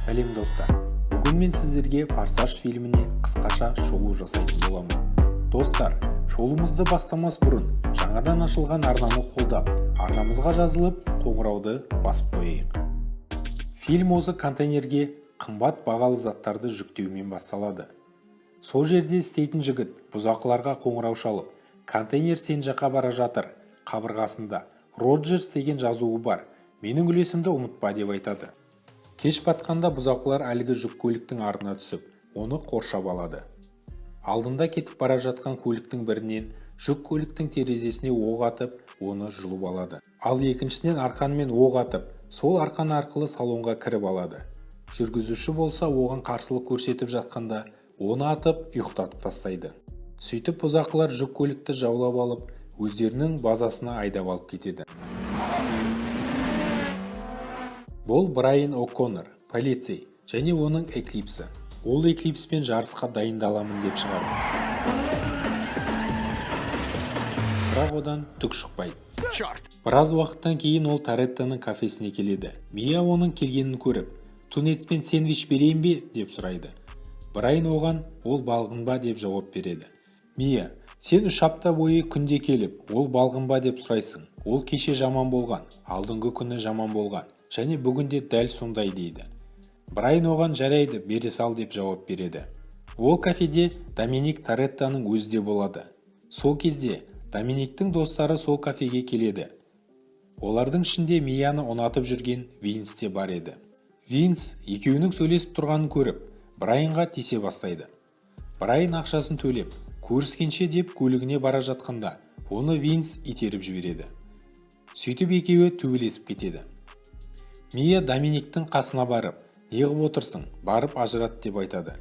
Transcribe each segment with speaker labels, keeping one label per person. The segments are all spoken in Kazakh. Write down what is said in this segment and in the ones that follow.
Speaker 1: Сәлем достар, бүгін мен сіздерге Форсаж фильміне қысқаша шолу жасайтын боламын. Достар, шолумызды бастамас бұрын жаңадан ашылған арнаны қолдап, арнамызға жазылып, қоңырауды басып қойайық. Фильм осы контейнерге қымбат бағалы заттарды жүктеумен басталады. Сол жерде істейтін жігіт бұзақыларға қоңырау шалып, контейнер сен жаққа бара жатыр, қабырғасында Роджерс деген жазуы бар, менің үлесімді ұмытпа деп айтады. Кеш батқанда бұзақылар әлгі жүк көліктің артына түсіп, оны қоршап алады. Алдында кетіп бара жатқан көліктің бірінен жүк көліктің терезесіне оқ атып, оны жұлып алады. Ал екіншісінен арқанмен оқ атып, сол арқан арқылы салонға кіріп алады. Жүргізуші болса оған қарсылық көрсетіп жатқанда, оны атып, ұйықтатып тастайды. Сөйтіп бұзақылар жүк көлікті жаулап алып, өздерінің базасына айдап алып кетеді. Бұл Брайан О'Коннор, полицей, және оның Эклипсі. Ол Эклипспен жарысқа дайындаламын деп шығарды. Бірақ одан түк шықпайды. Біраз уақыттан кейін ол Тореттоның кафесіне келеді. Мия оның келгенін көріп, тунецпен сэндвич берейін бе деп сұрайды. Брайан оған ол балғын ба деп жауап береді. Мия, сен 3 апта бойы күнде келіп, ол балғын ба деп сұрайсың. Ол кеше жаман болған, алдыңғы күні жаман болған, және бүгінде дәл сондай дейді. Брайан оған жарайды, бере сал деп жауап береді. Ол кафеде Доминик Тореттоның өзі де болады. Сол кезде Доминиктің достары сол кафеге келеді. Олардың ішінде Мияны ұнатып жүрген Винс те бар еді. Винс екеуінің сөйлесіп тұрғанын көріп, Брайанға тисе бастайды. Брайан ақшасын төлеп, көріскенше деп көлігіне бара жатқанда, оны Винс итеріп жібереді. Сөйтіп екеуі төбелесіп кетеді. Мия Доминиктің қасына барып, неғып отырсың, барып ажырат деп айтады.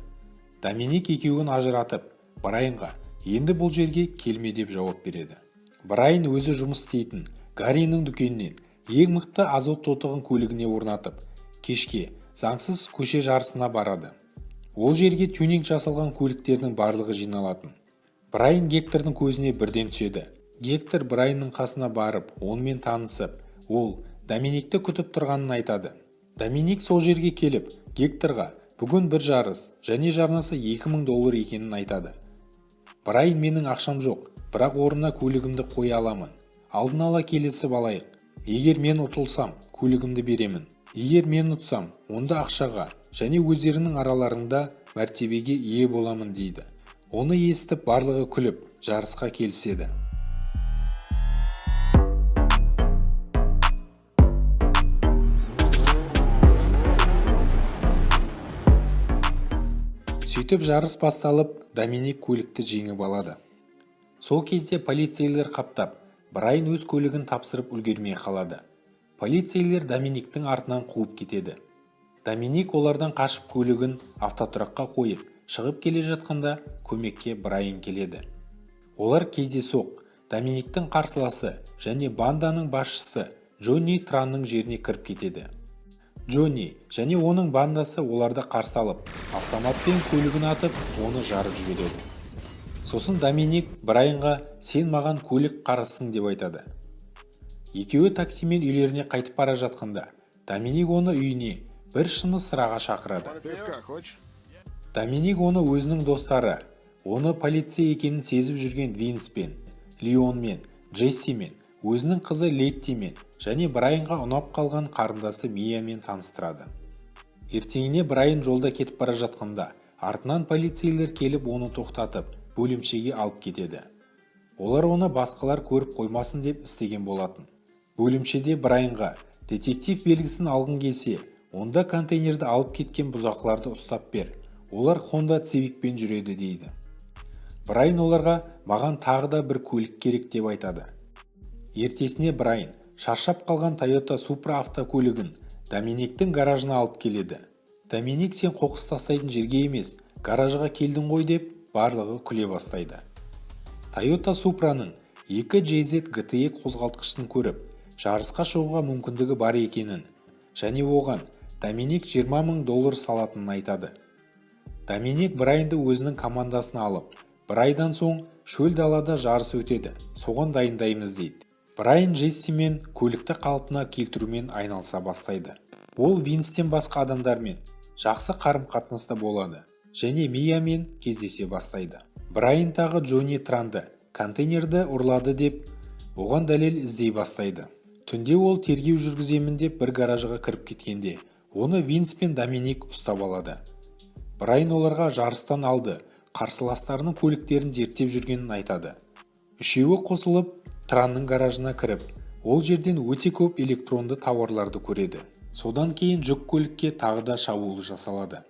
Speaker 1: Доминик екеуін ажыратып, Брайанға енді бұл жерге келме деп жауап береді. Брайан өзі жұмыс істейтін Гарриның дүкенінен ең мықты азот тотығын көлігіне орнатып, кешке заңсыз көше жарысына барады. Ол жерге тюнинг жасалған көліктердің барлығы жиналатын. Брайан Гектордың көзіне бірден түседі. Гектор Брайанның қасына барып, онымен танысып, ол Доминикті күтіп тұрғанын айтады. Доминик сол жерге келіп, Гекторға бүгін бір жарыс, және жарнасы $2000 екенін айтады. Брайан менің ақшам жоқ, бірақ орнына көлігімді қоя аламын. Алдын ала келісіп алайық. Егер мен ұтылсам, көлігімді беремін. Егер мен ұтсам, онда ақшаға және өздерінің араларында мәртебеге ие боламын дейді. Оны естіп барлығы күліп, жарысқа келіседі. Сөйтіп жарыс басталып, Доминик көлікті жеңіп алады. Сол кезде полицейлер қаптап, Брайан өз көлігін тапсырып үлгермей қалады. Полицейлер Доминиктің артынан қуып кетеді. Доминик олардан қашып көлігін автотұраққа қойып, шығып келе жатқанда көмекке Брайан келеді. Олар кездейсоқ Доминиктің қарсыласы және банданың басшысы Джонни Транның жеріне кіріп кетеді. Джонни және оның бандасы оларды қарсы алып, автоматпен көлігін атып, оны жарып жібереді. Сосын Доминик Брайанға сен маған көлік қарызсың деп айтады. Екеуі таксимен үйлеріне қайтып бара жатқанда, Доминик оны үйіне бір шыны сыраға шақырады. Доминик оны өзінің достары, оны полицей екенін сезіп жүрген Винспен, Леонмен, Джессимен, өзінің қызы Леттимен және Брайанға ұнап қалған қарындасы Миямен таныстырады. Ертеңіне Брайан жолда кетіп бара жатқанда, артынан полицейлер келіп оны тоқтатып, бөлімшеге алып кетеді. Олар оны басқалар көріп қоймасын деп істеген болатын. Бөлімшеде Брайанға детектив белгісін алғың келсе, онда контейнерді алып кеткен бұзақыларды ұстап бер. Олар Honda Civicпен жүреді дейді. Брайан оларға маған тағы да бір көлік керек деп айтады. Ертесіне Брайан шаршап қалған Toyota Supra автокөлігін Доминиктің гаражына алып келеді. Доминик сен қоқыс тастайтын жерге емес, гаражға келдің ғой деп барлығы күле бастайды. Toyota Supra'ның 2 JZ GTE қозғалтқышын көріп, жарысқа шығуға мүмкіндігі бар екенін, және оған Доминик $20,000 салатынын айтады. Доминик Брайанды өзінің командасына алып, бір айдан соң шөл далада жарыс өтеді, соған дайындаймыз дейді. Брайан Джессимен көлікті қалпына келтірумен айналыса бастайды. Ол Винстен басқа адамдармен жақсы қарым-қатынаста болады және Миямен кездесе бастайды. Брайан тағы Джонни Транды контейнерді ұрлады деп оған дәлел іздей бастайды. Түнде ол тергеу жүргіземін деп бір гаражға кіріп кеткенде оны Винс пен Доминик ұстап алады. Брайан оларға жарыстан алды қарсыластарының көліктерін зерттеп жүргенін айтады. Үшеуі қосылып Транның гаражына кіріп, ол жерден өте көп электронды тауарларды көреді. Содан кейін жүк көлікке тағы да шабуыл жасалады.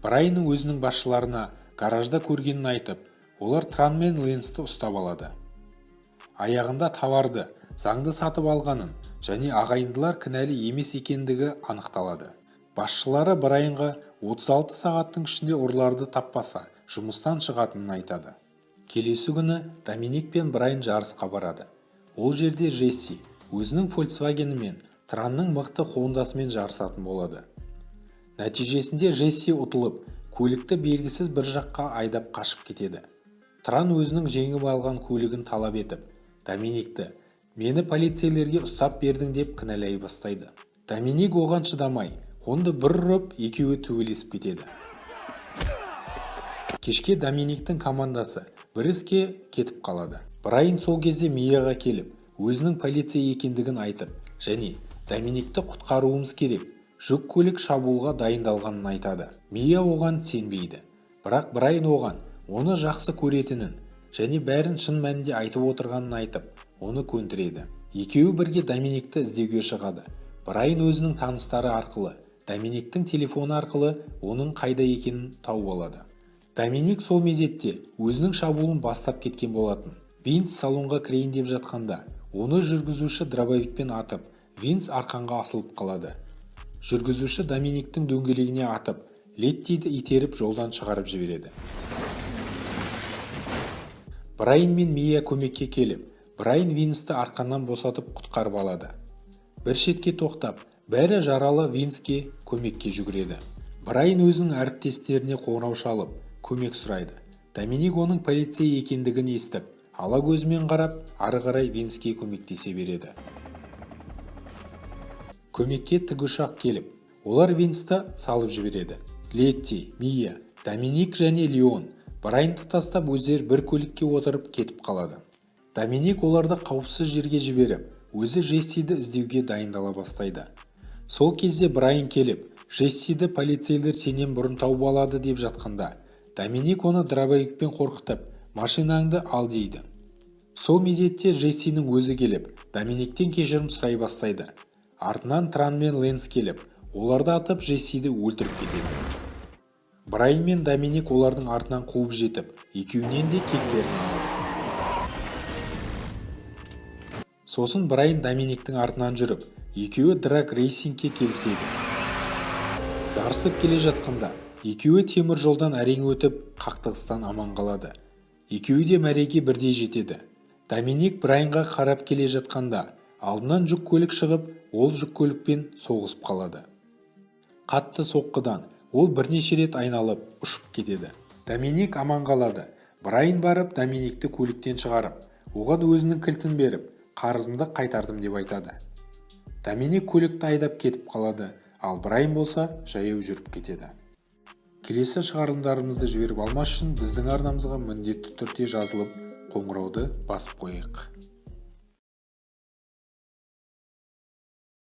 Speaker 1: Брайанның өзінің басшыларына гаражда көргенін айтып, олар Тран мен Ленсті ұстап алады. Аяғында товарды заңды сатып алғанын және ағайындылар кінәлі емес екендігі анықталады. Басшылары Брайанға 36 сағаттың ішінде ұрыларды таппаса, жұмыстан шығатынын айтады. Келесі күні Доминик пен Брайан жарысқа барады. Ол жерде Джесси өзінің Volkswagen'імен Транның мықты Хондасымен жарысатын болады. Нәтижесінде Джесси ұтылып, көлікті белгісіз бір жаққа айдап қашып кетеді. Тран өзінің жеңіп алған көлігін талап етіп, Доминикті «Мені полицейлерге ұстап бердің» деп кінәлай бастайды. Доминик оған шыдамай, онды бір ұрып, екеуі төбелесіп кетеді. Кешке Доминиктің командасы бір іске кетіп қалады. Брайан сол кезде Мияға келіп, өзінің полиция екендігін айтып, және Доминикті құтқаруымыз керек, жүк көлік шабуылға дайындалғанын айтады. Мия оған сенбейді. Бірақ Брайан оған оны жақсы көретінін және бәрін шын мәнінде айтып отырғанын айтып, оны көндіреді. Екеуі бірге Доминикті іздеуге шығады. Брайан өзінің таныстары арқылы, Доминиктің телефоны арқылы оның қайда екенін тауып алады. Доминик сол мезетте өзінің шабуылын бастап кеткен болатын. Винс салонға кірейін деп жатқанда, оны жүргізуші дробовикпен атып, Винс арқанға асылып қалады. Жүргізуші Доминиктің дөңгелегіне атып, Леттиді итеріп жолдан шығарып жібереді. Брайан мен Мия көмекке келіп, Брайан Винсті арқаннан босатып құтқарып алады. Бір шетке тоқтап, бәрі жаралы Винске көмекке жүгіреді. Брайан өзінің әріптестеріне қоңырау шалып, көмек сұрайды. Доминик оның полиция екендігін естіп, ала көзімен қарап, ары қарай Винске көмектесе береді. Көмекке тікұшақ келіп, олар Винсті салып жібереді. Летти, Мия, Доминик және Леон Брайанды тастап өздері бір көлікке отырып кетіп қалады. Доминик оларды қауіпсіз жерге жіберіп, өзі Джессиді іздеуге дайындала бастайды. Сол кезде Брайан келіп, Джессиді полицейлер сенен бұрын тауып алады деп жатқанда, Доминик оны дробовикпен қорқытып, машинаңды ал дейді. Сол мезетте Джессидің өзі келіп, Доминиктен кешірім сұрай бастайды. Артынан Тран мен Ленс келіп, оларды атып Джессиді өлтіріп кетеді. Брайан мен Доминик олардың артынан қуып жетіп, екеуінен де кектерін алады. Сосын Брайан Доминиктің артынан жүріп, екеуі драг рейсингке келіседі. Жарысып келе жатқанда, екеуі темір жолдан әрең өтіп, қақтығыстан аман қалады. Екеуі де мәреге бірдей жетеді. Доминик Брайанға қарап келе жатқанда, алдынан жүк көлік шығып, ол жүк көлікпен соғысып қалады. Қатты соққыдан ол бірнеше рет айналып, ұшып кетеді. Доминик аман қалады. Брайан барып, Доминикті көліктен шығарып, оған өзінің кілтін беріп, қарызымды қайтардым деп айтады. Доминик көлікті айдап кетіп қалады, ал Брайан болса жаяу жүріп кетеді. Келесі шығарылымдарымызды жіберіп алмас үшін біздің арнамызға міндетті түрде жазылып, қоңырауды басып қойық.